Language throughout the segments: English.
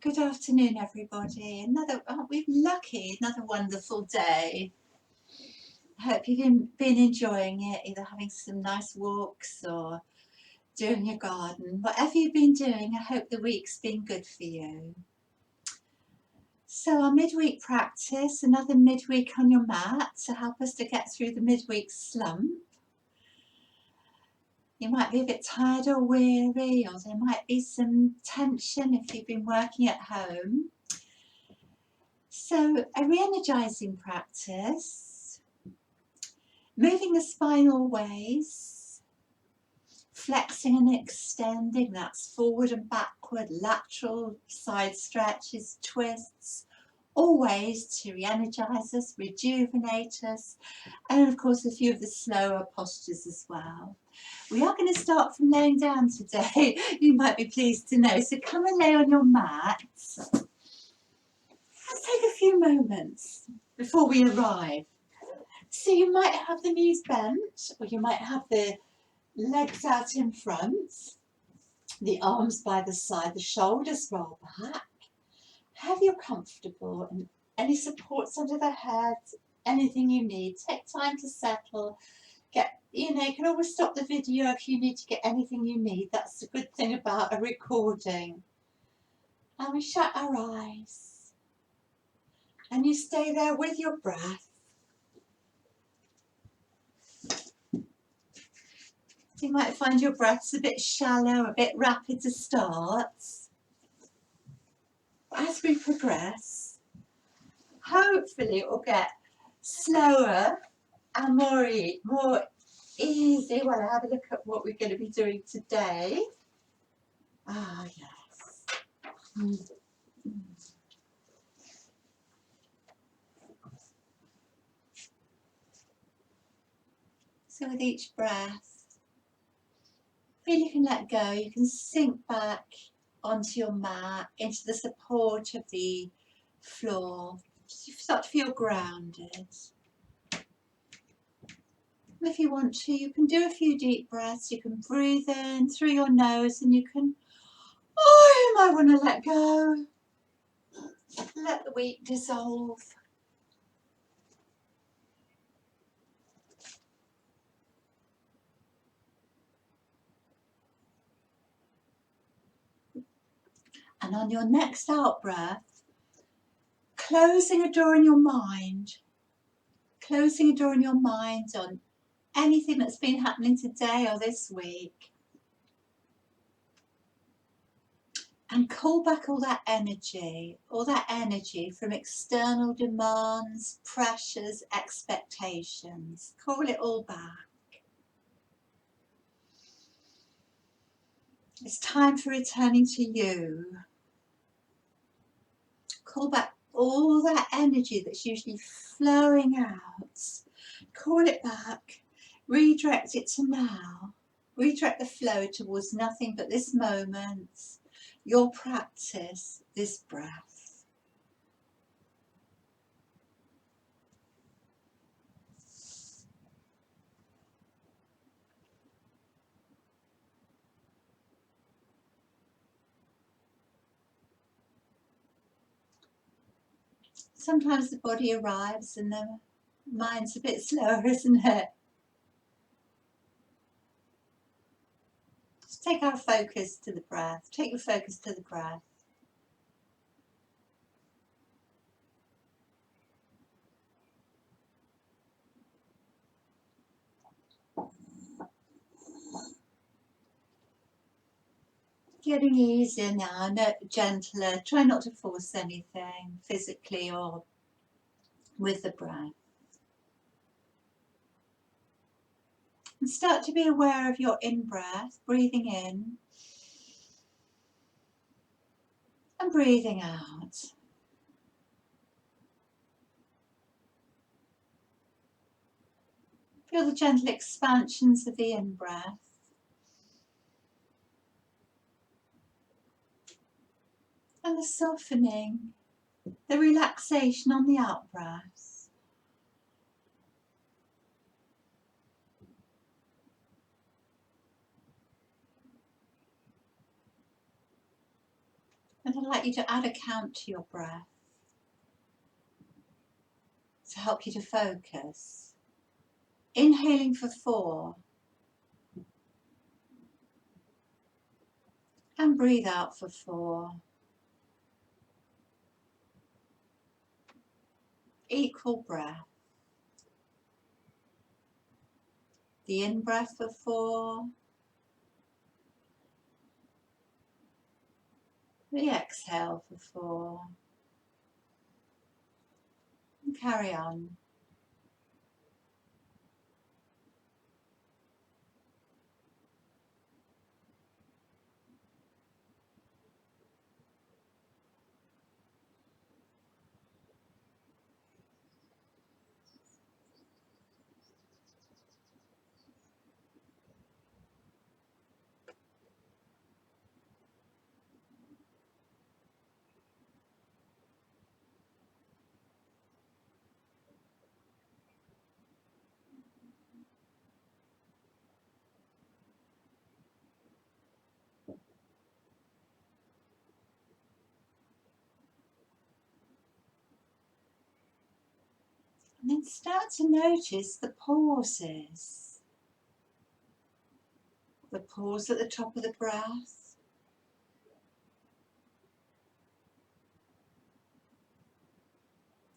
Good afternoon, everybody. Aren't we lucky? Another wonderful day. I hope you've been enjoying it, either having some nice walks or doing your garden. Whatever you've been doing, I hope the week's been good for you. So our midweek practice, another midweek on your mat to help us to get through the midweek slump. You might be a bit tired or weary, or there might be some tension if you've been working at home. So a re-energizing practice, moving the spine always, flexing and extending, that's forward and backward, lateral, side stretches, twists, always to re-energize us, rejuvenate us, and of course a few of the slower postures as well. We are going to start from laying down today, you might be pleased to know, so come and lay on your mat. Let's take a few moments before we arrive. So you might have the knees bent, or you might have the legs out in front, the arms by the side, the shoulders roll back. Have you comfortable and any supports under the head, anything you need. Take time to settle. You can always stop the video if you need to get anything you need. That's the good thing about a recording. And we shut our eyes. And you stay there with your breath. You might find your breaths a bit shallow, a bit rapid to start. As we progress, hopefully it will get slower and more easy. Well, have a look at what we're going to be doing today. Ah, yes. So with each breath, feel you can let go, you can sink back onto your mat, into the support of the floor. You start to feel grounded. If you want to, you can do a few deep breaths. You can breathe in through your nose and you might want to let go. Let the week dissolve. And on your next out breath, closing a door in your mind. Closing a door in your mind on anything that's been happening today or this week. And call back all that energy from external demands, pressures, expectations. Call it all back. It's time for returning to you. Call back all that energy that's usually flowing out. Call it back. Redirect it to now. Redirect the flow towards nothing but this moment, your practice, this breath. Sometimes the body arrives and the mind's a bit slower, isn't it? Just take our focus to the breath. Take your focus to the breath. Getting easier now, gentler. Try not to force anything physically or with the breath. And start to be aware of your in-breath, breathing in and breathing out. Feel the gentle expansions of the in-breath. And the softening, the relaxation on the out-breath. And I'd like you to add a count to your breath to help you to focus. Inhaling for 4 and breathe out for 4. Equal breath. The in-breath for 4. The exhale for 4. And carry on. And then start to notice the pauses. The pause at the top of the breath.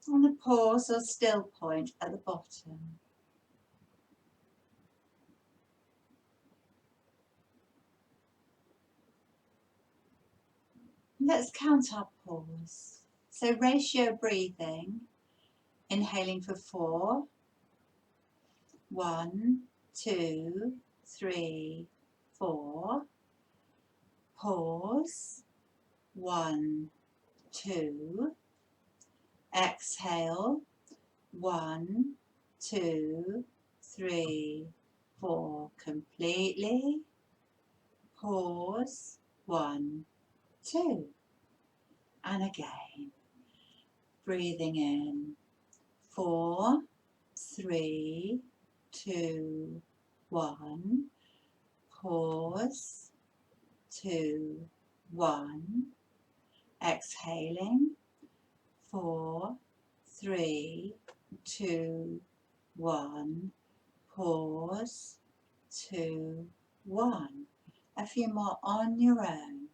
And the pause or still point at the bottom. Let's count our pause. So ratio breathing. Inhaling for 4. 1, 2, 3, 4. Pause. 1, 2. Exhale. 1, 2, 3, 4. Completely. Pause. 1, 2. And again. Breathing in. 4, 3, 2, 1. Pause. 2, 1. Exhaling. 4, 3, 2, 1. Pause. 2, 1. A few more on your own.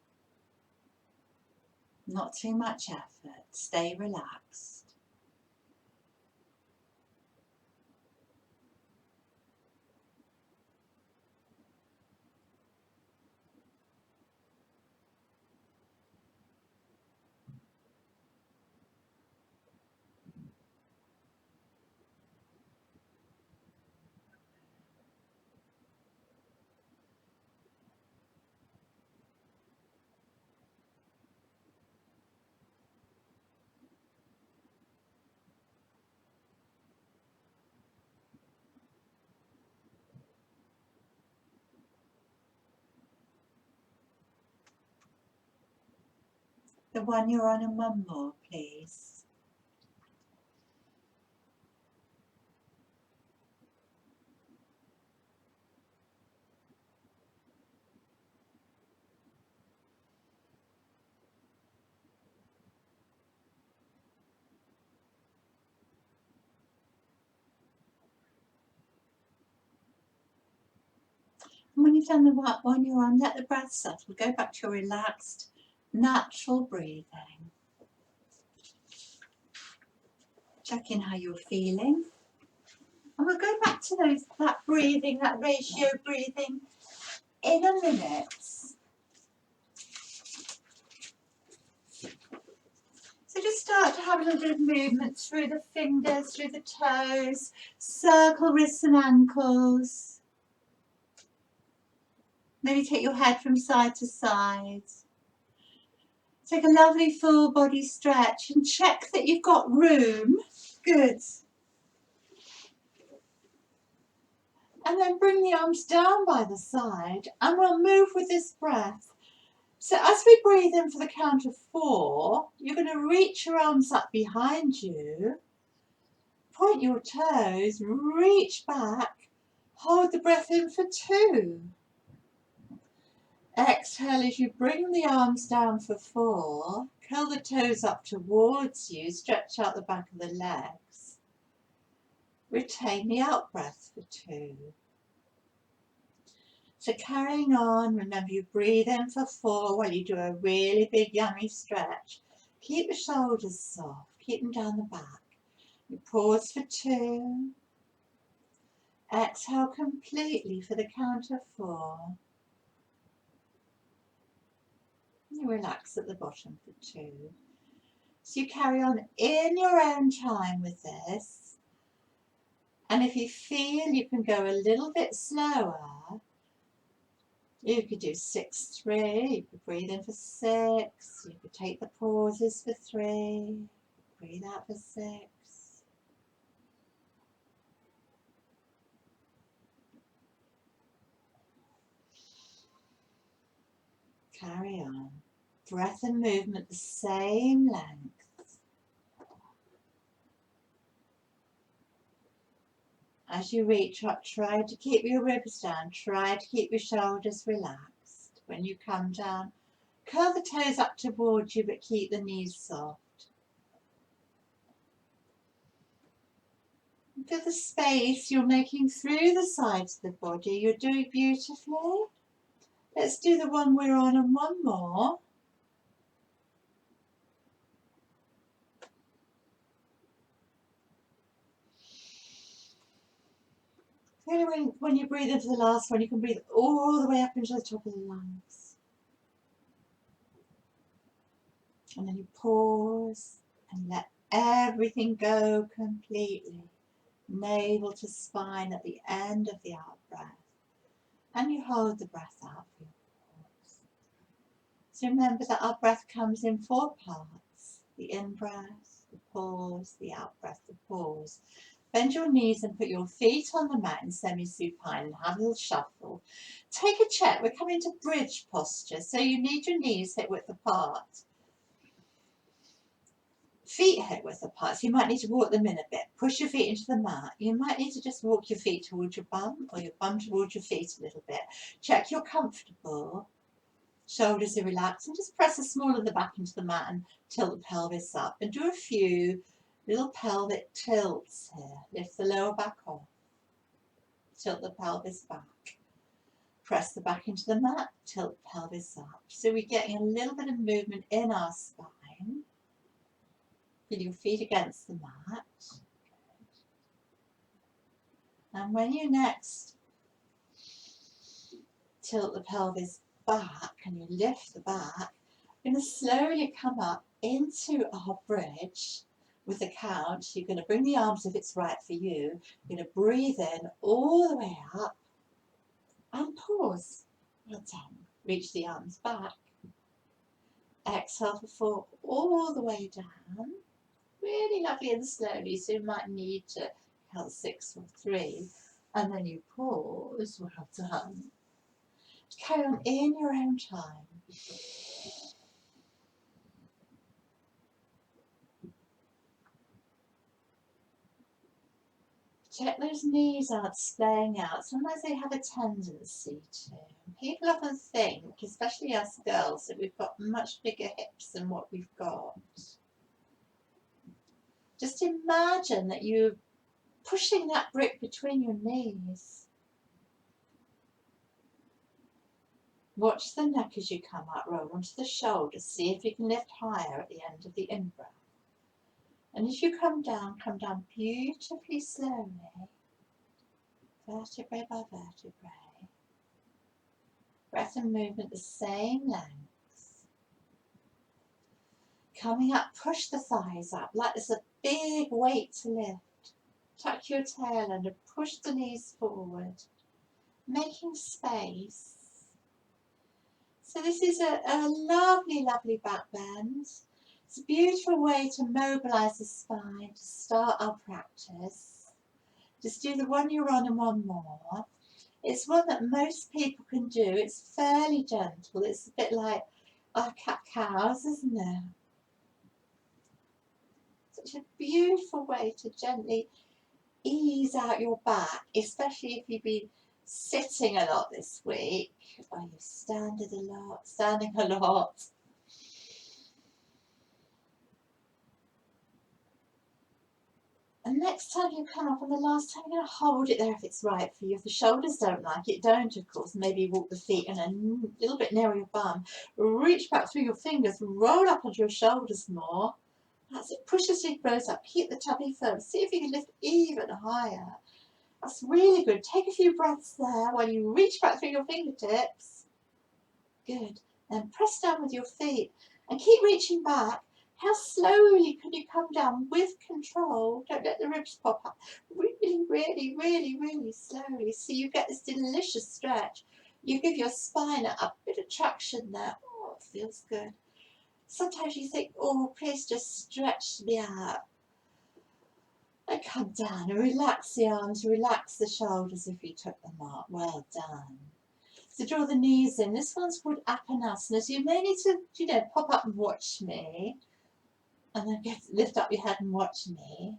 Not too much effort. Stay relaxed. The one you're on, and one more, please. And when you've done the one you're on, let the breath settle. Go back to your relaxed, natural breathing. Check in how you're feeling. And we'll go back to that breathing, that ratio breathing in a minute. So just start to have a little bit of movement through the fingers, through the toes, circle wrists and ankles. Maybe take your head from side to side. Take a lovely full body stretch and check that you've got room. Good. And then bring the arms down by the side and we'll move with this breath. So as we breathe in for the count of 4, you're going to reach your arms up behind you, point your toes, reach back, hold the breath in for 2. Exhale as you bring the arms down for 4. Curl the toes up towards you. Stretch out the back of the legs. Retain the out breath for 2. So carrying on, remember you breathe in for 4 while you do a really big yummy stretch. Keep the shoulders soft, keep them down the back. You pause for 2. Exhale completely for the count of 4. You relax at the bottom for 2. So you carry on in your own time with this. And if you feel you can go a little bit slower, you could do 6-3, you could breathe in for 6, you could take the pauses for 3, breathe out for 6. Carry on. Breath and movement the same length. As you reach up, try to keep your ribs down, try to keep your shoulders relaxed. When you come down, curl the toes up towards you, but keep the knees soft. Feel the space you're making through the sides of the body. You're doing beautifully. Let's do the one we're on and one more. When you breathe into the last one, you can breathe all the way up into the top of the lungs. And then you pause and let everything go completely. Navel to spine at the end of the out breath. And you hold the breath out for your pause. So remember that our breath comes in 4 parts. The in-breath, the pause, the out-breath, the pause. Bend your knees and put your feet on the mat in semi-supine and have a little shuffle. Take a check. We're coming to bridge posture, so you need your knees hip width apart. Feet hip width apart, so you might need to walk them in a bit. Push your feet into the mat. You might need to just walk your feet towards your bum or your bum towards your feet a little bit. Check you're comfortable. Shoulders are relaxed, and just press the small of the back into the mat and tilt the pelvis up. And do a few little pelvic tilts here. Lift the lower back off. Tilt the pelvis back. Press the back into the mat, tilt the pelvis up. So we're getting a little bit of movement in our spine. Feel your feet against the mat. And when you next tilt the pelvis back and you lift the back, you're going to slowly come up into our bridge with the count. You're going to bring the arms if it's right for you. You're going to breathe in all the way up and pause. Well done. Reach the arms back. Exhale for 4 all the way down. Really lovely and slowly, so you might need to count 6 or 3. And then you pause. Well done. Carry on in your own time. Check those knees aren't splaying out. Sometimes they have a tendency to. People often think, especially us girls, that we've got much bigger hips than what we've got. Just imagine that you're pushing that brick between your knees. Watch the neck as you come up, roll onto the shoulders. See if you can lift higher at the end of the in-breath. And as you come down beautifully slowly, vertebrae by vertebrae. Breath and movement the same length. Coming up, push the thighs up like there's a big weight to lift. Tuck your tail under, push the knees forward, making space. So this is a lovely, lovely back bend. It's a beautiful way to mobilise the spine to start our practice. Just do the one you're on and one more. It's one that most people can do. It's fairly gentle. It's a bit like our cat-cows, isn't it? Such a beautiful way to gently ease out your back, especially if you've been sitting a lot this week, or you've standing a lot. And next time you come up, and the last time, you're going to hold it there if it's right for you. If the shoulders don't like it, don't, of course. Maybe walk the feet in a little bit nearer your bum. Reach back through your fingers, roll up onto your shoulders more. That's it. Push the seat bones up. Keep the tummy firm. See if you can lift even higher. That's really good. Take a few breaths there while you reach back through your fingertips. Good. Then press down with your feet and keep reaching back. How slowly can you come down with control? Don't let the ribs pop up. Really, really, really, really slowly. So you get this delicious stretch. You give your spine a bit of traction there. Oh, it feels good. Sometimes you think, oh, please just stretch me out. And come down and relax the arms, relax the shoulders if you took them up. Well done. So draw the knees in. This one's called Apanasana. So you may need to, pop up and watch me. And then lift up your head and watch me.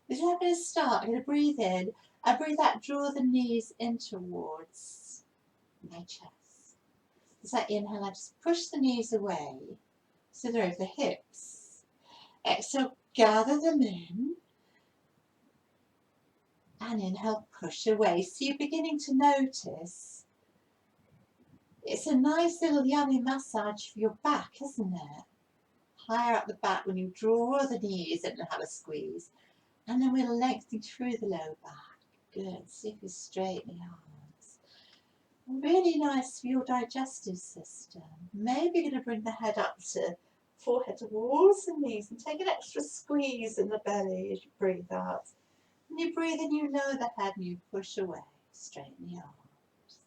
This is how I'm going to start. I'm going to breathe in and breathe out. Draw the knees in towards my chest. As I inhale, I just push the knees away. So they're over the hips. Exhale, gather them in. And inhale, push away. So you're beginning to notice it's a nice little yummy massage for your back, isn't it? Higher up the back when you draw the knees and have a squeeze. And then we're lengthening through the low back. Good. See if you straighten the arms. Really nice for your digestive system. Maybe you're going to bring the head up to forehead towards the knees and take an extra squeeze in the belly as you breathe out. When you breathe in, you lower the head and you push away. Straighten the arms.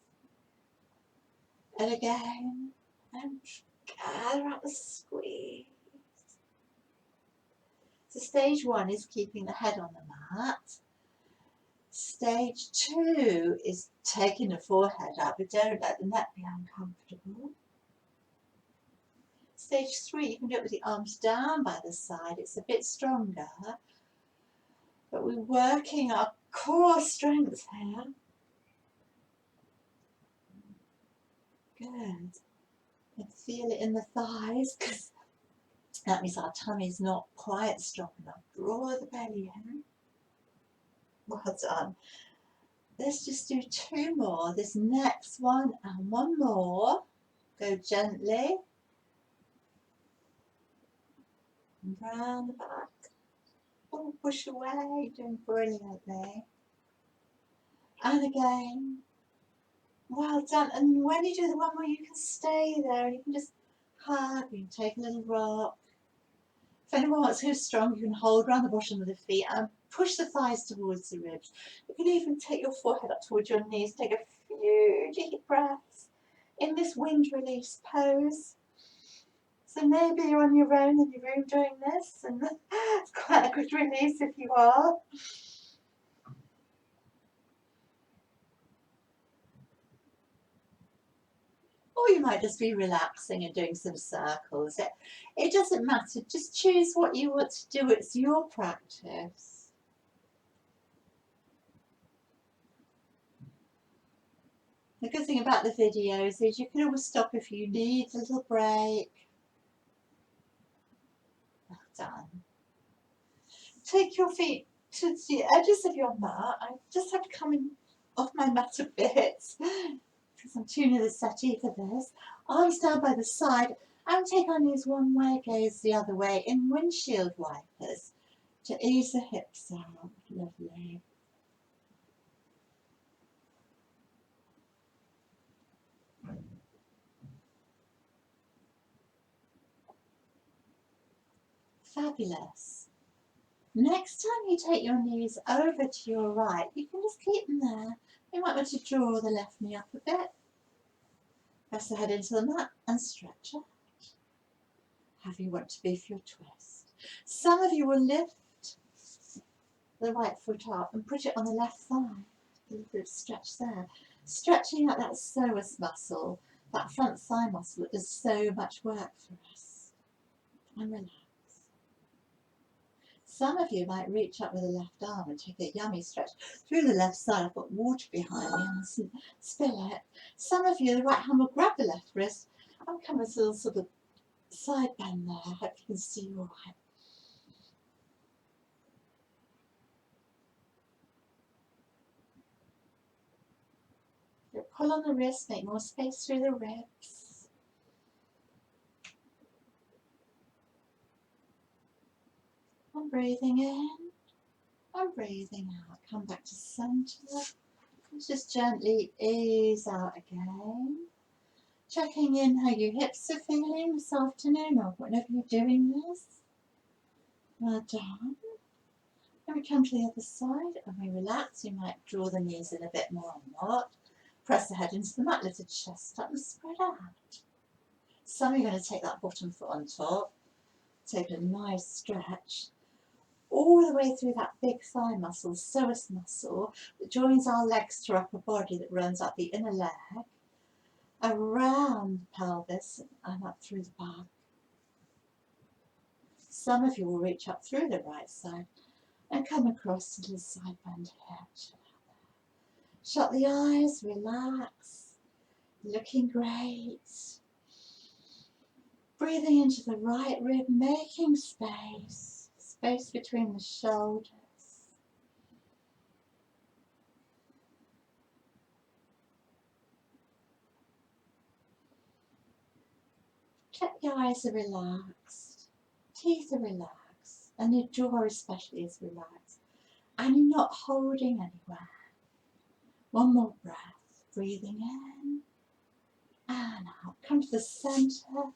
And again, and gather up the squeeze. So stage 1 is keeping the head on the mat. Stage 2 is taking the forehead up, but don't let the neck be uncomfortable. Stage 3, you can do it with the arms down by the side. It's a bit stronger, but we're working our core strength here. Good. And feel it in the thighs, because that means our tummy's not quite strong enough. Draw the belly in. Well done. Let's just do 2 more. This next one and 1 more. Go gently. And round the back. Oh, push away. Doing brilliantly. And again. Well done. And when you do the one where you can stay there and you can just hug, you can take a little rock. If anyone wants to go strong, you can hold around the bottom of the feet and push the thighs towards the ribs. You can even take your forehead up towards your knees. Take a few deep breaths in this wind release pose. So maybe you're on your own in your room doing this, and it's quite a good release if you are. Or you might just be relaxing and doing some circles. It doesn't matter. Just choose what you want to do. It's your practice. The good thing about the videos is you can always stop if you need a little break. Well done. Take your feet to the edges of your mat. I just have to come in off my mat a bit because I'm tuning the settee for this. Arms down by the side and take our knees one way, gaze the other way in windshield wipers to ease the hips out. Lovely. Fabulous. Next time you take your knees over to your right, you can just keep them there. You might want to draw the left knee up a bit. Press the head into the mat and stretch out. However you want to be for your twist. Some of you will lift the right foot up and put it on the left thigh. A little bit of stretch there. Stretching out that psoas muscle, that front thigh muscle that does so much work for us. And relax. Some of you might reach up with the left arm and take a yummy stretch through the left side. I've got water behind me, I mustn't spill it. Some of you, the right hand will grab the left wrist and come with a little sort of side bend there. I hope you can see all right. Pull on the wrist, make more space through the ribs. And breathing in and breathing out. Come back to centre. Just gently ease out again. Checking in how your hips are feeling this afternoon or whenever you're doing this. Well done. And we come to the other side and we relax. You might draw the knees in a bit more or not. Press the head into the mat, lift the chest up and spread out. Some are going to take that bottom foot on top. Take a nice stretch all the way through that big thigh muscle, the psoas muscle, that joins our legs to our upper body, that runs up the inner leg, around the pelvis and up through the back. Some of you will reach up through the right side and come across to the side bend here. Shut the eyes, relax, looking great. Breathing into the right rib, making space, space between the shoulders. Check your eyes are relaxed, teeth are relaxed, and your jaw especially is relaxed. And you're not holding anywhere. One more breath, breathing in and out. Come to the centre.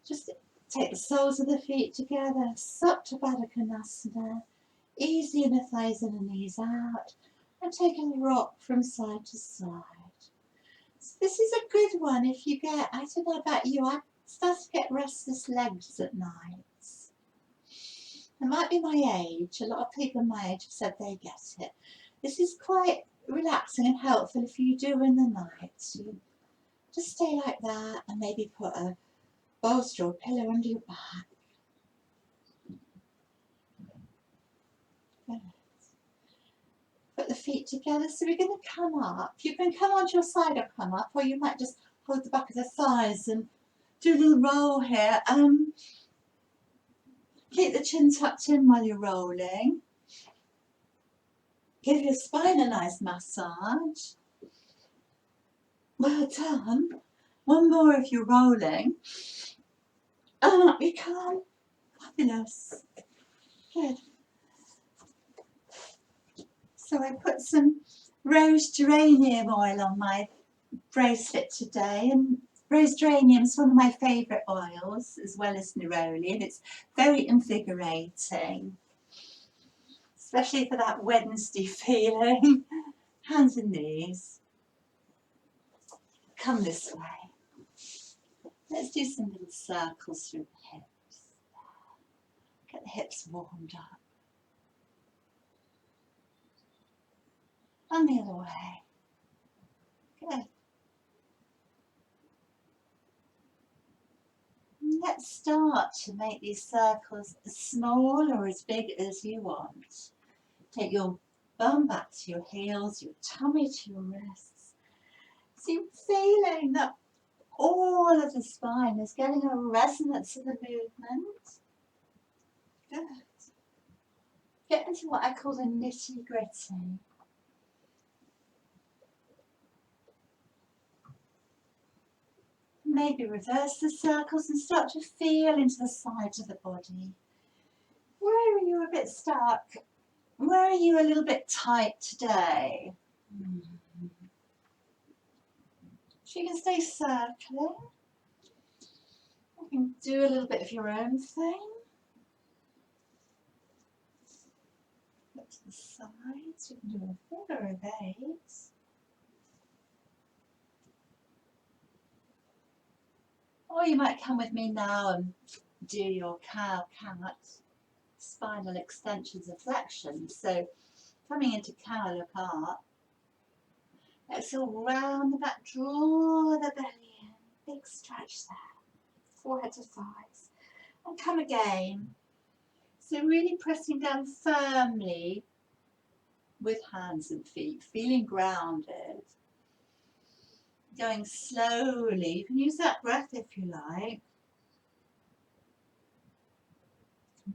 Just take the soles of the feet together, Supta Baddha Konasana. Easy in the thighs in and knees out. And take a rock from side to side. So this is a good one if you get, I don't know about you, I start to get restless legs at night. It might be my age. A lot of people my age have said they get it. This is quite relaxing and helpful if you do in the night. You just stay like that and maybe put a bolster or pillow under your back. Good. Put the feet together. So we're going to come up. You can come onto your side or come up, or you might just hold the back of the thighs and do a little roll here. Keep the chin tucked in while you're rolling. Give your spine a nice massage. Well done. One more if you're rolling. And up you come. Fabulous. Good. So I put some rose geranium oil on my bracelet today, and rose geranium is one of my favourite oils as well as neroli, and it's very invigorating, especially for that Wednesday feeling. Hands and knees. Come this way. Let's do some little circles through the hips. Get the hips warmed up. And the other way. Good. Let's start to make these circles as small or as big as you want. Take your bum back to your heels, your tummy to your wrists. So you're feeling that all of the spine is getting a resonance of the movement. Good. Get into what I call the nitty-gritty. Maybe reverse the circles and start to feel into the sides of the body. Where are you a bit stuck? Where are you a little bit tight today? So you can stay circling. You can do a little bit of your own thing. Look to the sides. You can do a figure of 8. Or you might come with me now and do your cow-cat, spinal extensions and flexions. So coming into cow, look up. Exhale, round the back, draw the belly in. Big stretch there. Forehead to thighs. And come again. So really pressing down firmly with hands and feet, feeling grounded. Going slowly. You can use that breath if you like.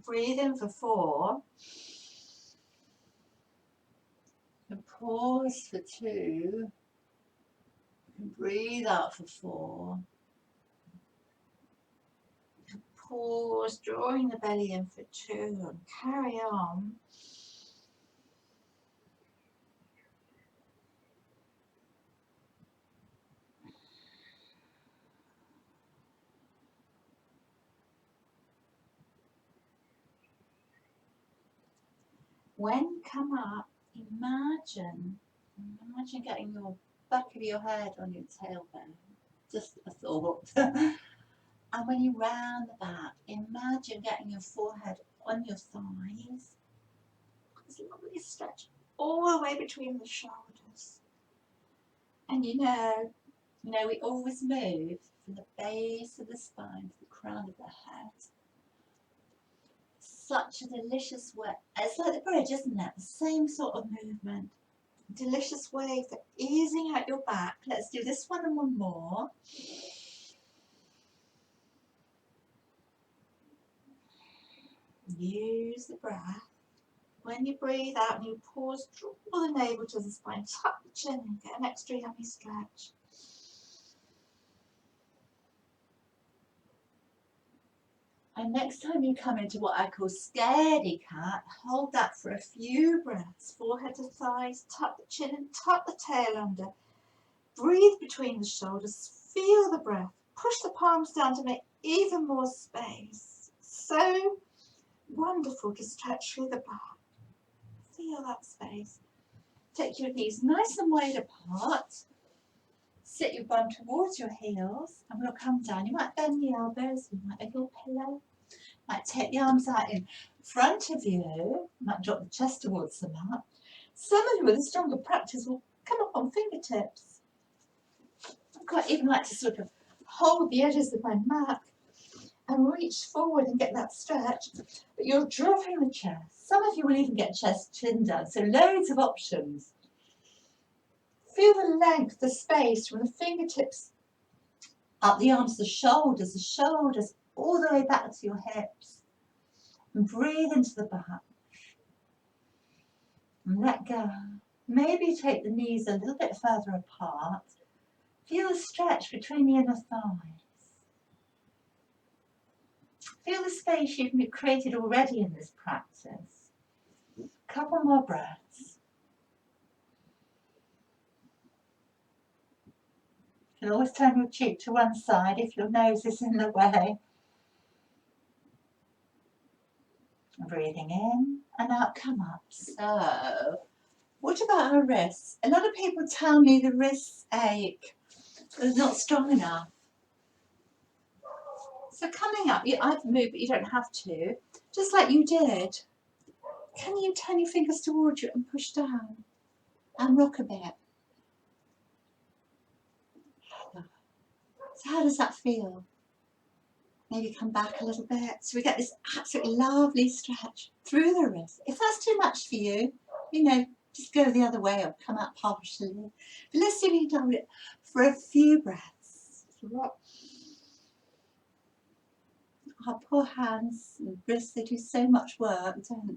Breathe in for 4. And pause for 2. And breathe out for 4. And pause, drawing the belly in for 2. And carry on. When you come up, imagine getting your back of your head on your tailbone. Just a thought. And when you round the back, imagine getting your forehead on your thighs. There's a lovely stretch all the way between the shoulders. And you know, we always move from the base of the spine to the crown of the head. Such a delicious way. It's like the bridge, isn't it? The same sort of movement. Delicious way for easing out your back. Let's do this one and one more. Use the breath. When you breathe out and you pause, draw the navel to the spine, tuck the chin and get an extra yummy stretch. And next time you come into what I call scaredy cat, hold that for a few breaths. Forehead to thighs, tuck the chin and tuck the tail under. Breathe between the shoulders, feel the breath. Push the palms down to make even more space. So wonderful to stretch through the back. Feel that space. Take your knees nice and wide apart. Sit your bum towards your heels and we'll come down. You might bend the elbows, you might make your pillow. Might take the arms out in front of you. Might drop the chest towards the mat. Some of you with a stronger practice will come up on fingertips. I quite even like to sort of hold the edges of my mat and reach forward and get that stretch. But you're dropping the chest. Some of you will even get chest chin down. So loads of options. Feel the length, the space from the fingertips up the arms, the shoulders all the way back to your hips. And breathe into the back. And let go. Maybe take the knees a little bit further apart. Feel the stretch between the inner thighs. Feel the space you've created already in this practice. A couple more breaths. You can always turn your cheek to one side if your nose is in the way. Breathing in and out, come up. So, what about our wrists? A lot of people tell me the wrists ache. They're not strong enough. So coming up, I've moved, but you don't have to. Just like you did. Can you turn your fingers towards you and push down? And rock a bit. So how does that feel? Maybe come back a little bit. So we get this absolutely lovely stretch through the wrist. If that's too much for you, just go the other way or come out partially. But let's see if you can hold it for a few breaths. Our poor hands and wrists, they do so much work, don't they?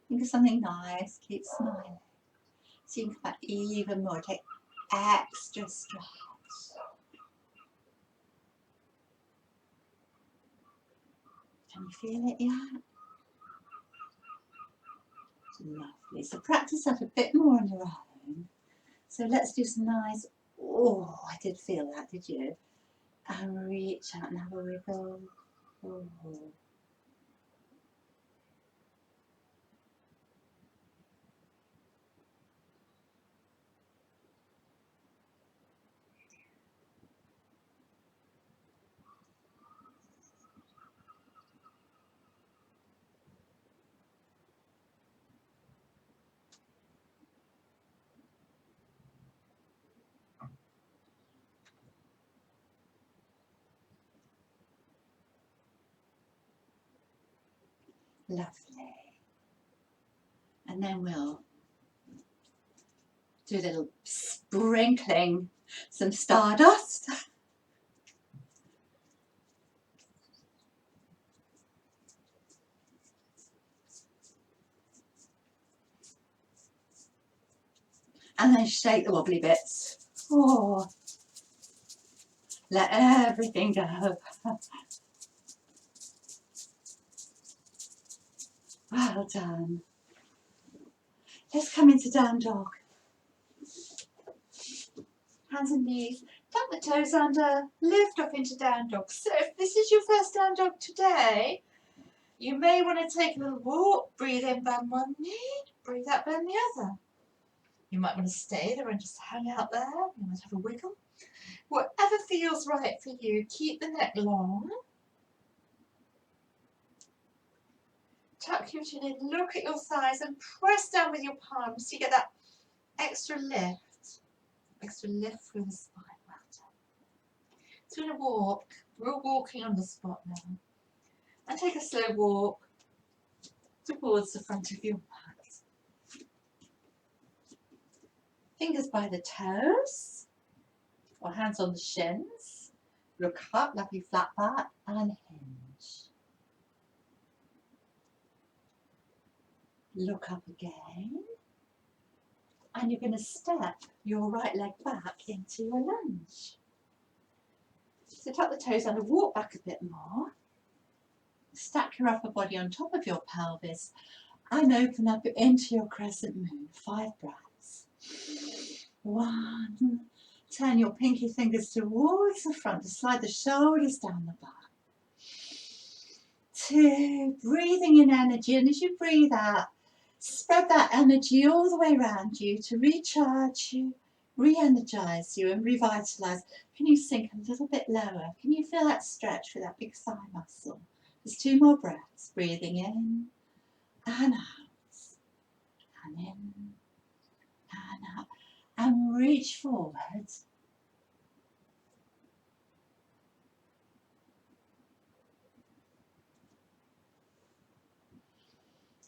Think of something nice, keep smiling. So you can come back even more, take extra stretch. Can you feel it yet? Lovely. So practice that a bit more on your own. So let's do some nice, I did feel that, did you? And reach out and have a wiggle. Lovely. And then we'll do a little sprinkling, some stardust. And then shake the wobbly bits. Oh, let everything go. Well done. Let's come into down dog. Hands and knees, tuck the toes under, lift off into down dog. So if this is your first down dog today, you may want to take a little walk, breathe in, bend one knee, breathe out, bend the other. You might want to stay there and just hang out there. You might have a wiggle. Whatever feels right for you, keep the neck long. Tuck your chin in, look at your thighs and press down with your palms to get that extra lift through the spine. Well done. So we're going to walk. We're all walking on the spot now. And take a slow walk towards the front of your mat. Fingers by the toes or hands on the shins. Look up, lovely flat back and hinge. Look up again. And you're going to step your right leg back into your lunge. So tuck the toes under, walk back a bit more. Stack your upper body on top of your pelvis and open up into your crescent moon. 5 breaths. 1. Turn your pinky fingers towards the front to slide the shoulders down the back. 2. Breathing in energy, and as you breathe out, spread that energy all the way around you to recharge you, re-energize you and revitalize. Can you sink a little bit lower? Can you feel that stretch with that big thigh muscle? Just 2 more breaths. Breathing in and out, and in and out. And reach forward.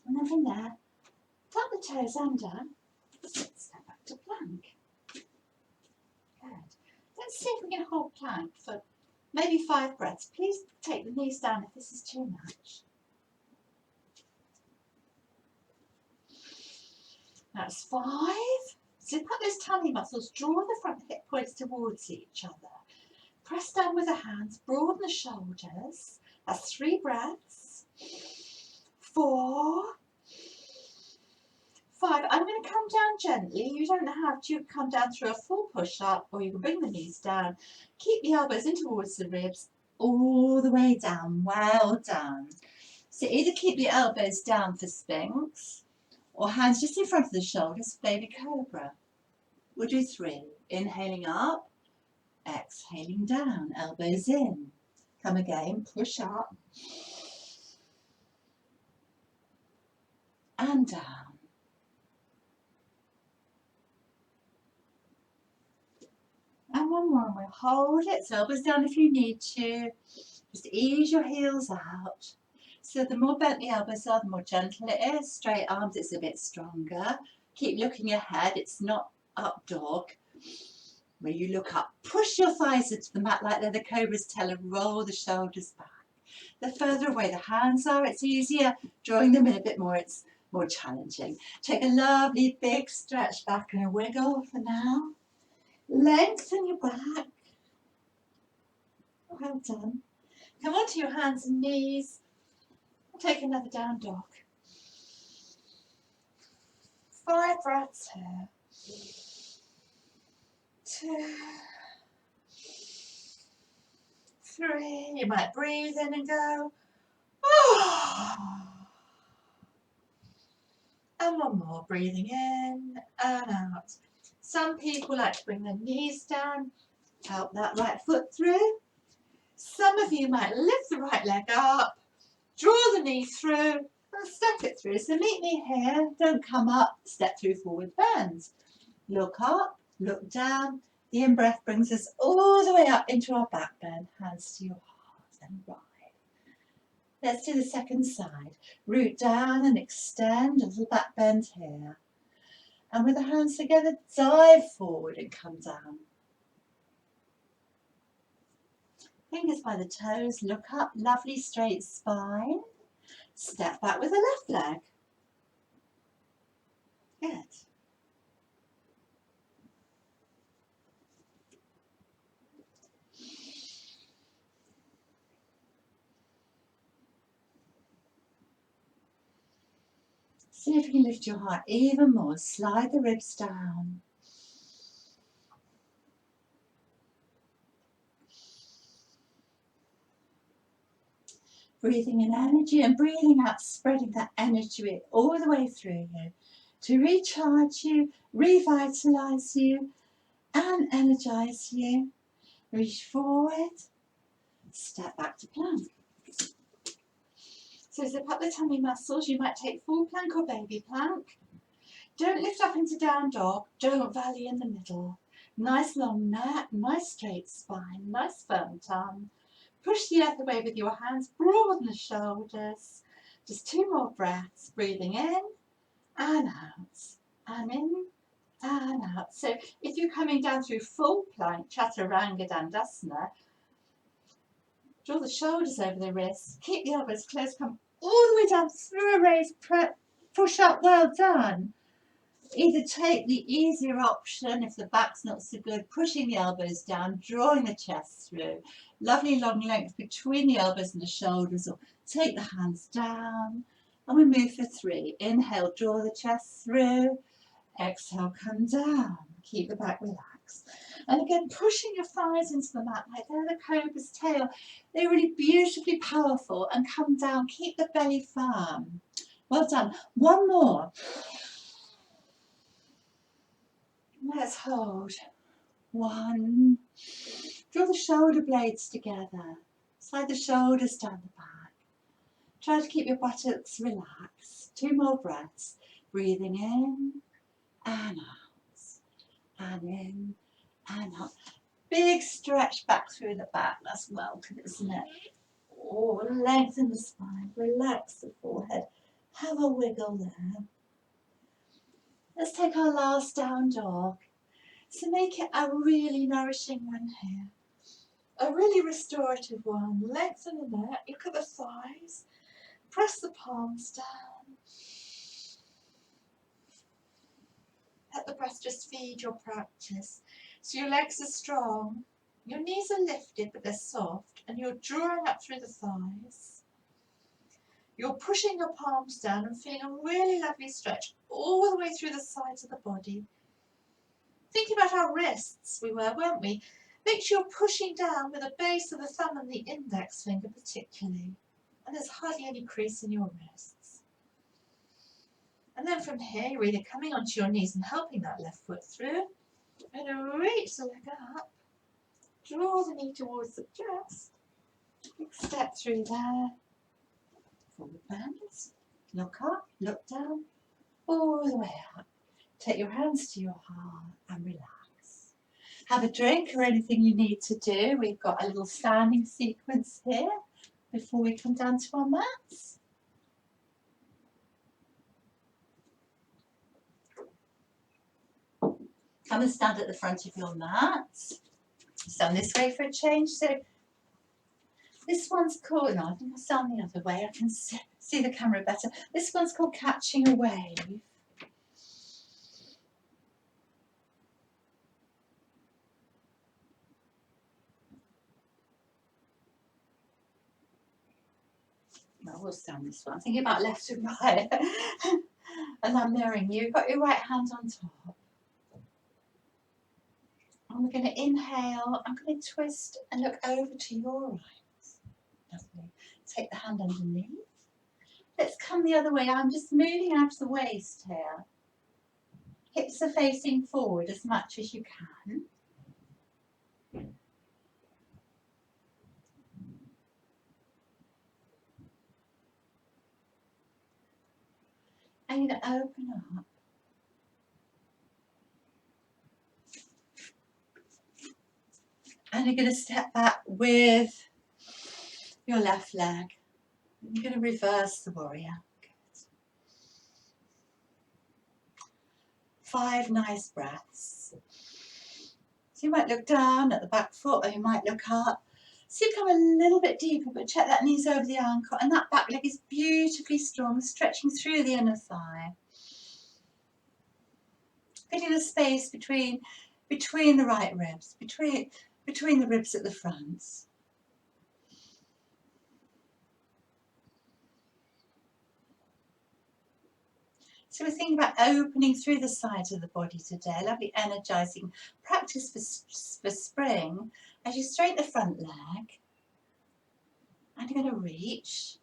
And then from there, tuck the toes under, step back to plank. Good. Let's see if we can hold plank for maybe 5 breaths. Please take the knees down if this is too much. That's 5. Zip up those tummy muscles, draw the front hip points towards each other. Press down with the hands, broaden the shoulders. That's 3 breaths. 4. 5. I'm going to come down gently. You don't have to come down through a full push up, or you can bring the knees down. Keep the elbows in towards the ribs, all the way down. Well done. So either keep the elbows down for Sphinx, or hands just in front of the shoulders, baby cobra. We'll do 3. Inhaling up, exhaling down, elbows in. Come again, push up and down. And one more, and we'll hold it, so elbows down if you need to. Just ease your heels out. So the more bent the elbows are, the more gentle it is. Straight arms, it's a bit stronger. Keep looking ahead, it's not up dog. Where you look up, push your thighs into the mat like they're the cobra's tail and roll the shoulders back. The further away the hands are, it's easier. Drawing them in a bit more, it's more challenging. Take a lovely big stretch back and a wiggle for now. Lengthen your back. Well done. Come onto your hands and knees. Take another down dog. 5 breaths here. 2, 3. You might breathe in and go. And one more, breathing in and out. Some people like to bring their knees down, help that right foot through. Some of you might lift the right leg up, draw the knee through and step it through. So meet me here, don't come up, step through forward bends. Look up, look down. The in-breath brings us all the way up into our back bend, hands to your heart and ride. Let's do the second side. Root down and extend, a little back bend here. And with the hands together, dive forward and come down. Fingers by the toes, look up, lovely straight spine. Step back with the left leg. Good. See if you can lift your heart even more. Slide the ribs down. Breathing in energy and breathing out, spreading that energy all the way through you to recharge you, revitalise you and energise you. Reach forward, step back to plank. So zip up the tummy muscles. You might take full plank or baby plank. Don't lift up into down dog. Don't valley in the middle. Nice long neck, nice straight spine, nice firm tongue. Push the earth away with your hands, broaden the shoulders. Just 2 more breaths, breathing in and out, and in and out. So if you're coming down through full plank, Chaturanga Dandasana, draw the shoulders over the wrists, keep the elbows close, come all the way down through a raise, push up, well done. Either take the easier option if the back's not so good, pushing the elbows down, drawing the chest through. Lovely long length between the elbows and the shoulders, or take the hands down. And we move for 3. Inhale, draw the chest through. Exhale, come down. Keep the back relaxed. And again, pushing your thighs into the mat like they're the cobra's tail. They're really beautifully powerful. And come down. Keep the belly firm. Well done. 1 more. Let's hold. 1. Draw the shoulder blades together. Slide the shoulders down the back. Try to keep your buttocks relaxed. 2 more breaths. Breathing in and out. And in and out. Big stretch back through the back. That's welcome, isn't it? Oh, lengthen the spine. Relax the forehead. Have a wiggle there. Let's take our last down dog. So make it a really nourishing one here. A really restorative one. Lengthen the neck, look at the thighs, press the palms down. Let the breath just feed your practice. So your legs are strong, your knees are lifted but they're soft, and you're drawing up through the thighs. You're pushing your palms down and feeling a really lovely stretch all the way through the sides of the body. Thinking about our wrists we were, weren't we? Make sure you're pushing down with the base of the thumb and the index finger particularly. And there's hardly any crease in your wrists. And then from here, you're either coming onto your knees and helping that left foot through, and reach the leg up, draw the knee towards the chest, big step through there, forward bend, look up, look down, all the way up. Take your hands to your heart and relax. Have a drink or anything you need to do. We've got a little standing sequence here before we come down to our mats. Come and stand at the front of your mat. Stand this way for a change. So this one's called, no, I think I'll stand the other way. I can see the camera better. This one's called catching a wave. Well, we'll stand this one. Thinking about left and right. And I'm mirroring you. You've got your right hand on top. And we're going to inhale. I'm going to twist and look over to your right. Lovely. Take the hand underneath. Let's come the other way. I'm just moving out of the waist here. Hips are facing forward as much as you can. And you're going to open up. And you're going to step back with your left leg. You're going to reverse the warrior. Good. 5 nice breaths. So you might look down at the back foot, or you might look up. So you come a little bit deeper, but check that knees over the ankle, and that back leg is beautifully strong, stretching through the inner thigh. Filling the space between the right ribs, between the ribs at the front. So we're thinking about opening through the sides of the body today. Lovely energizing practice for spring. As you straighten the front leg, and you're going to reach.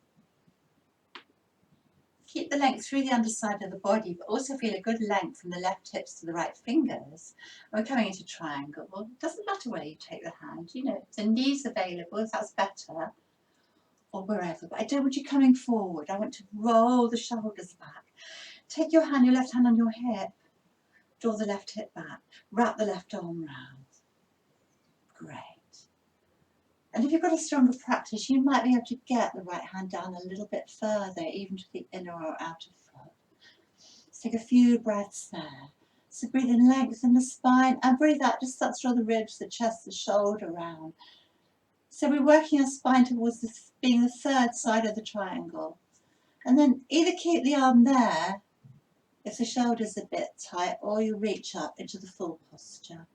Keep the length through the underside of the body, but also feel a good length from the left hips to the right fingers. And we're coming into triangle. Well, it doesn't matter where you take the hand. You know, the knees available, if that's better, or wherever. But I don't want you coming forward. I want to roll the shoulders back. Take your left hand on your hip. Draw the left hip back. Wrap the left arm round. Great. And if you've got a stronger practice, you might be able to get the right hand down a little bit further, even to the inner or outer foot. Let's take a few breaths there. So breathe in, lengthen the spine, and breathe out, just start to draw the ribs, the chest, the shoulder round. So we're working our spine towards being the third side of the triangle. And then either keep the arm there, if the shoulder's a bit tight, or you reach up into the full posture.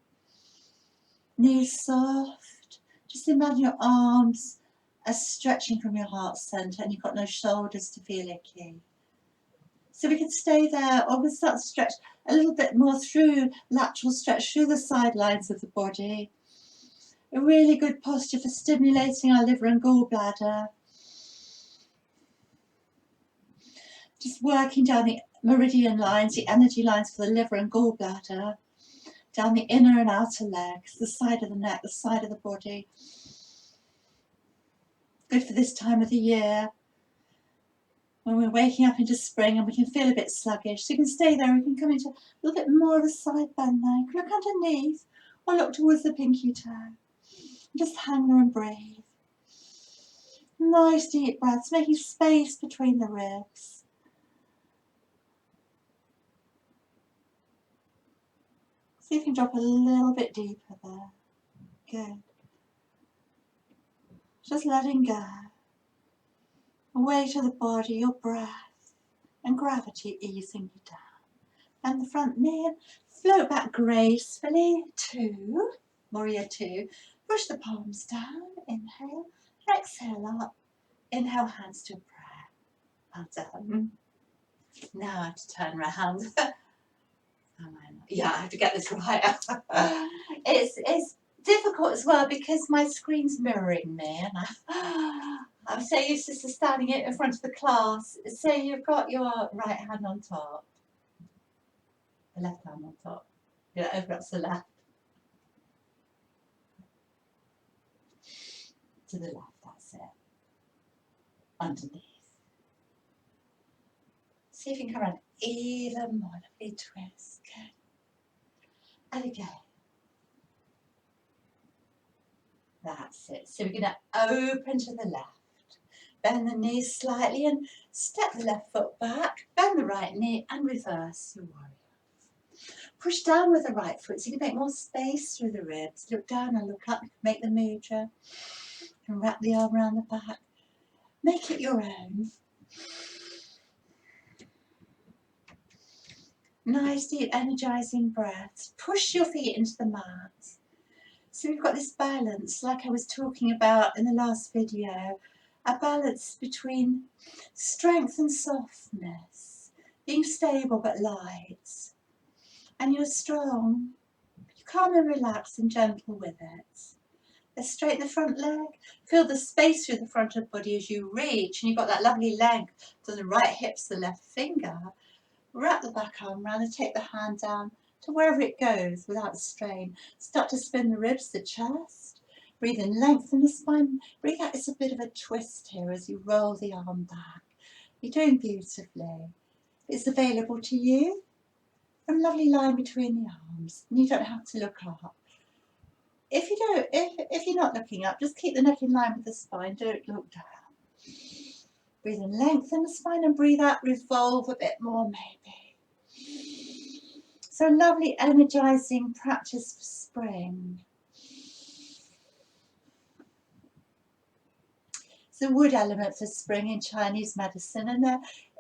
Knees soft. Just imagine your arms as stretching from your heart centre, and you've got no shoulders to feel icky. So we can stay there, or we start to stretch a little bit more through, lateral stretch through the sidelines of the body. A really good posture for stimulating our liver and gallbladder. Just working down the meridian lines, the energy lines for the liver and gallbladder, down the inner and outer legs, the side of the neck, the side of the body. Good for this time of the year, when we're waking up into spring and we can feel a bit sluggish. So you can stay there, we can come into a little bit more of a side bend there. You can look underneath or look towards the pinky toe. Just hang there and breathe. Nice deep breaths, making space between the ribs. See if you can drop a little bit deeper there. Good. Just letting go. The weight of the body, your breath, and gravity easing you down. And the front knee, and float back gracefully. 2, warrior 2. Push the palms down, inhale, exhale up. Inhale, hands to prayer. Well done. Now I have to turn around. Yeah, I have to get this right. It's difficult as well because my screen's mirroring me, and I'm so used to standing in front of the class. So you've got your right hand on top, the left hand on top. Yeah, over to the left. To the left, that's it. Underneath. See if you can come around even more. Lovely twist. Good. And again. That's it. So we're going to open to the left. Bend the knees slightly and step the left foot back. Bend the right knee and reverse your warrior. Push down with the right foot so you can make more space through the ribs. Look down and look up. You can make the mudra. You can wrap the arm around the back. Make it your own. Nice deep energizing breaths. Push your feet into the mat. So we've got this balance, like I was talking about in the last video, a balance between strength and softness, being stable but light. And you're strong, you're calm and relaxed and gentle with it. Let's straighten the front leg, feel the space through the front of the body as you reach, and you've got that lovely length from the right hip to the left finger. Wrap the back arm around and take the hand down to wherever it goes without strain. Start to spin the ribs, the chest. Breathe in, lengthen the spine. Breathe out, it's a bit of a twist here as you roll the arm back. You're doing beautifully. It's available to you. A lovely line between the arms. And you don't have to look up. If you're not looking up, just keep the neck in line with the spine. Don't look down. Breathe in, lengthen the spine, and breathe out, revolve a bit more maybe. So a lovely energising practice for spring. It's a wood element for spring in Chinese medicine, and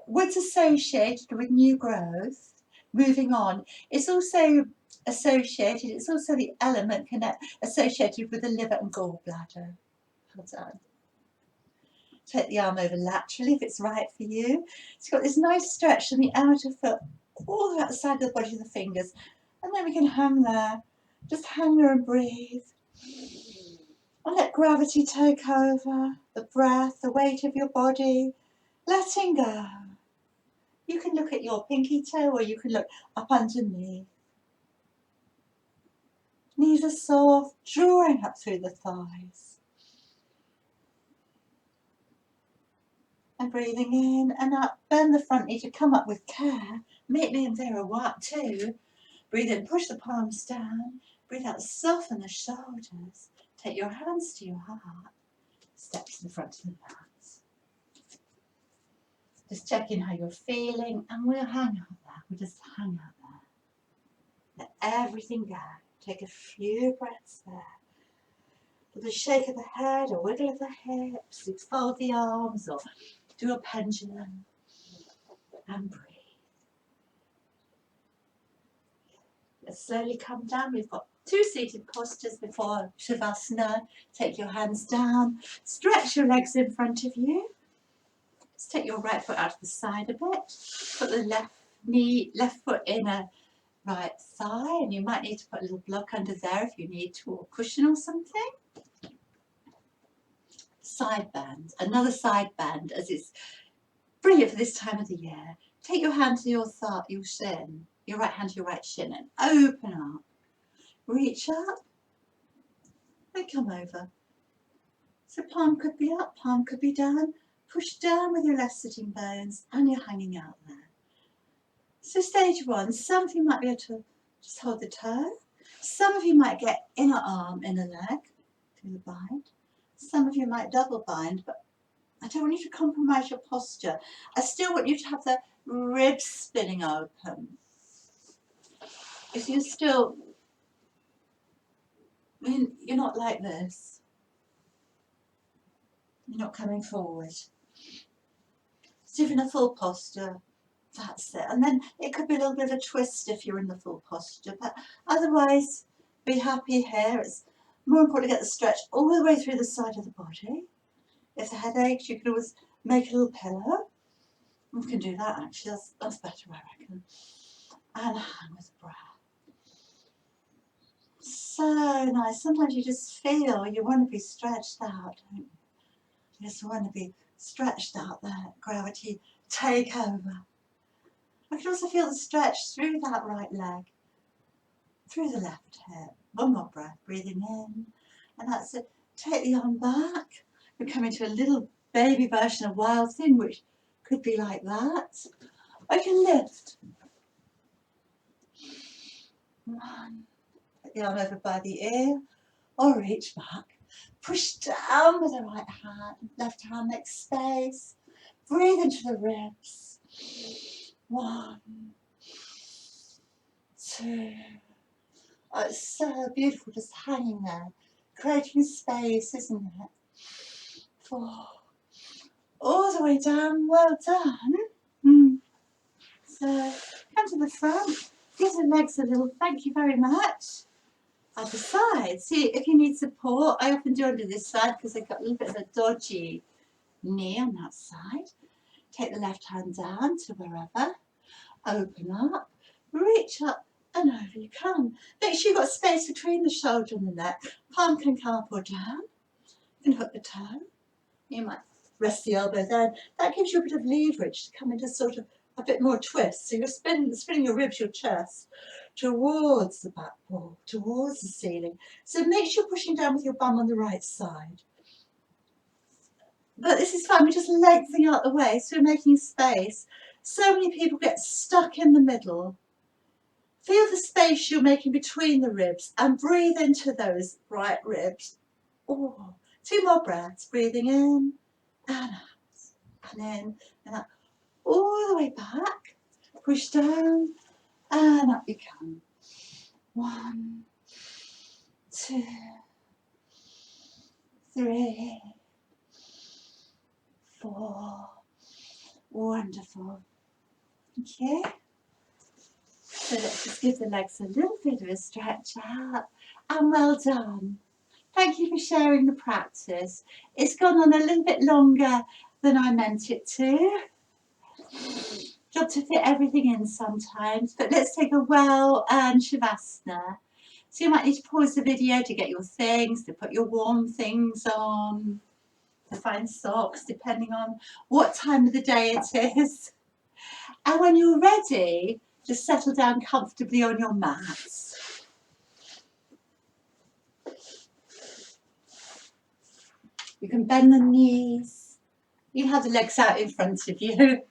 wood's associated with new growth, moving on. It's also associated, it's also the element associated with the liver and gallbladder. Well done. Take the arm over laterally if it's right for you. It's got this nice stretch from the outer foot all the way outside of the body of the fingers. And then we can hang there. Just hang there and breathe. And let gravity take over, the breath, the weight of your body, letting go. You can look at your pinky toe or you can look up underneath. Knees are soft, drawing up through the thighs. And breathing in and up, bend the front knee to come up with care. Meet me in Virawat too. Breathe in, push the palms down. Breathe out, soften the shoulders. Take your hands to your heart. Step to the front of the mat. Just check in how you're feeling, and we'll hang out there. We'll just hang out there. Let everything go. Take a few breaths there. With a shake of the head, a wiggle of the hips, fold the arms, or do a pendulum, and breathe. Let's slowly come down. We've got 2 seated postures before Shavasana. Take your hands down, stretch your legs in front of you. Just take your right foot out to the side a bit. Put the left foot in a right thigh, and you might need to put a little block under there if you need to, or a cushion or something. Side bend, another side bend, as it's brilliant for this time of the year. Take your hand to your shin, your right hand to your right shin, and open up. Reach up and come over. So palm could be up, palm could be down. Push down with your left sitting bones, and you're hanging out there. So stage 1, some of you might be able to just hold the toe. Some of you might get inner arm, inner leg through the bind. Some of you might double bind, but I don't want you to compromise your posture. I still want you to have the ribs spinning open. If you're still, you're not like this. You're not coming forward. So if you're in a full posture, that's it. And then it could be a little bit of a twist if you're in the full posture, but otherwise be happy here. It's more important to get the stretch all the way through the side of the body. If the head aches, you can always make a little pillow. We can do that actually, that's better I reckon. And hang with the breath. So nice. Sometimes you just feel you want to be stretched out, don't you? You just want to be stretched out there. Gravity take over. I can also feel the stretch through that right leg, through the left hip. One more breath, breathing in, and that's it. Take the arm back. We're coming to a little baby version of Wild Thing, which could be like that. I can lift. 1. Put the arm over by the ear, or reach back. Push down with the right hand. Left hand makes space. Breathe into the ribs. 1, 2. Oh, it's so beautiful just hanging there, creating space, isn't it? 4. All the way down, well done. So come to the front, give the legs a little thank you very much. Other side. See, if you need support, I often do under this side because I've got a little bit of a dodgy knee on that side. Take the left hand down to wherever. Open up, reach up, and over you come. Make sure you've got space between the shoulder and the neck. Palm can come up or down. You can hook the toe. You might rest the elbow there. That gives you a bit of leverage to come into sort of a bit more twist. So you're spinning your ribs, your chest, towards the back wall, towards the ceiling. So make sure you're pushing down with your bum on the right side. But this is fine, we're just lengthening out the way, so we're making space. So many people get stuck in the middle. Feel the space you're making between the ribs and breathe into those right ribs. Oh, 2 more breaths, breathing in and out. and in and up, all the way back. Push down and up you come. 1, 2, 3, 4. Wonderful. Okay. So let's just give the legs a little bit of a stretch out, and well done. Thank you for sharing the practice. It's gone on a little bit longer than I meant it to. Got to fit everything in sometimes, but let's take a well-earned Shavasana. So you might need to pause the video to get your things, to put your warm things on, to find socks, depending on what time of the day it is. And when you're ready, just settle down comfortably on your mats. You can bend the knees. You have the legs out in front of you.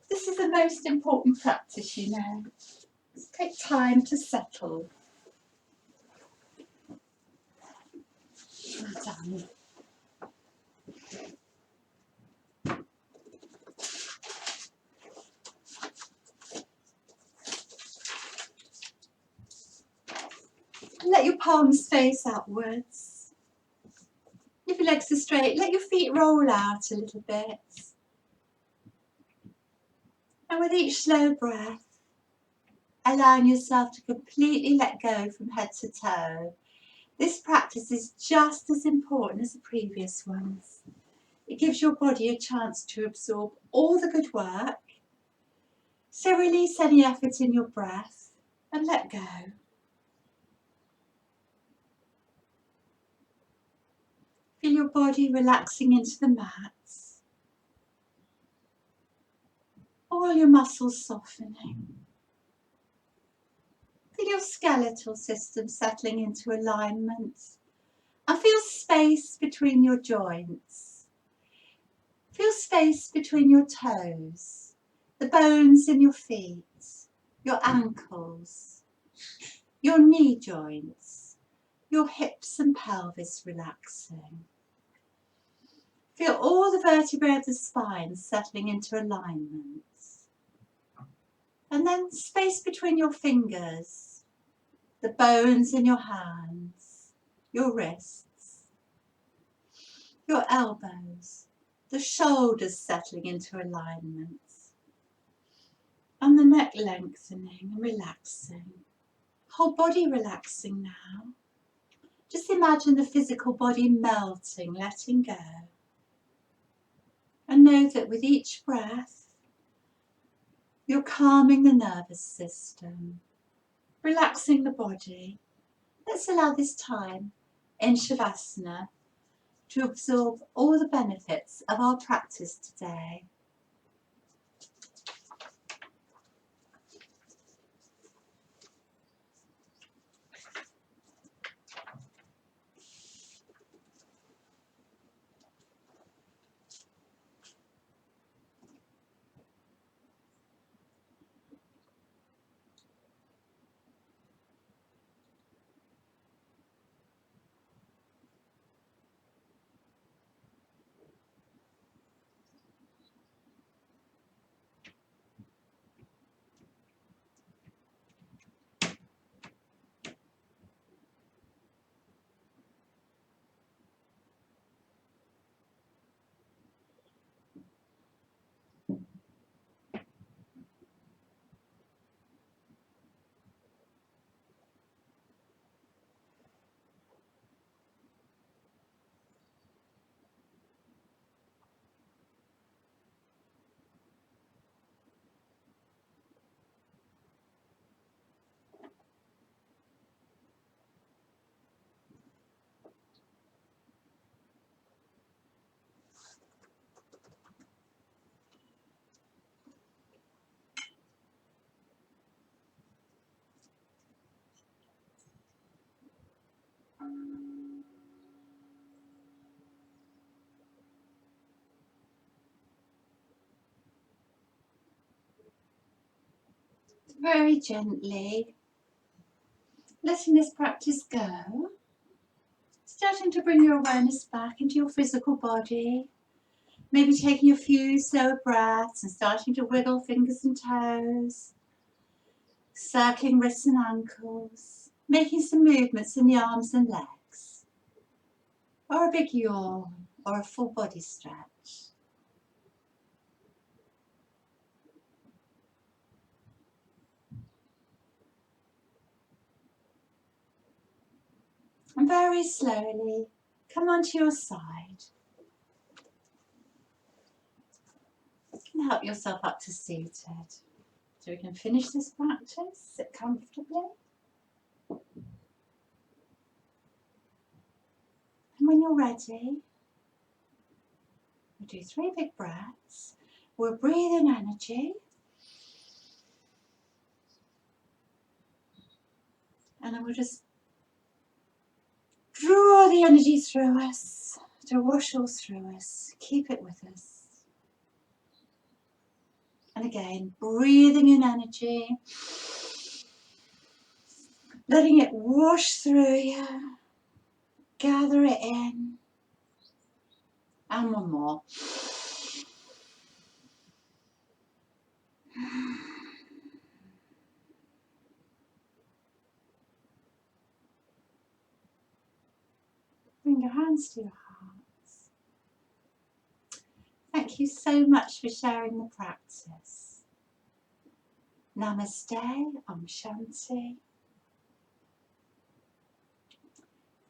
This is the most important practice, you know. Just take time to settle. Well done. Let your palms face upwards. If your legs are straight, let your feet roll out a little bit. And with each slow breath, allowing yourself to completely let go from head to toe. This practice is just as important as the previous ones. It gives your body a chance to absorb all the good work. So release any effort in your breath and let go. Feel your body relaxing into the mats. All your muscles softening. Feel your skeletal system settling into alignment. And feel space between your joints. Feel space between your toes, the bones in your feet, your ankles, your knee joints, your hips and pelvis relaxing. Feel all the vertebrae of the spine settling into alignment. And then space between your fingers, the bones in your hands, your wrists, your elbows, the shoulders settling into alignment, and the neck lengthening and relaxing. Whole body relaxing now. Just imagine the physical body melting, letting go. And know that with each breath, you're calming the nervous system, relaxing the body. Let's allow this time in Shavasana to absorb all the benefits of our practice today. Very gently, letting this practice go, starting to bring your awareness back into your physical body, Maybe taking a few slower breaths and starting to wiggle fingers and toes, circling wrists and ankles, making some movements in the arms and legs, or a big yawn or a full body stretch. And very slowly come onto your side and help yourself up to seated. So we can finish this practice, sit comfortably. And when you're ready, we'll do 3 big breaths. We'll breathe in energy. And then we'll just draw the energy through us, to wash all through us. Keep it with us. And again, breathing in energy, letting it wash through you, gather it in. And one more. Bring your hands to your hearts. Thank you so much for sharing the practice. Namaste, Om Shanti.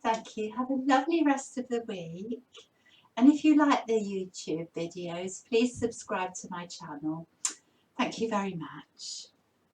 Thank you. Have a lovely rest of the week. And if you like the YouTube videos, please subscribe to my channel. Thank you very much.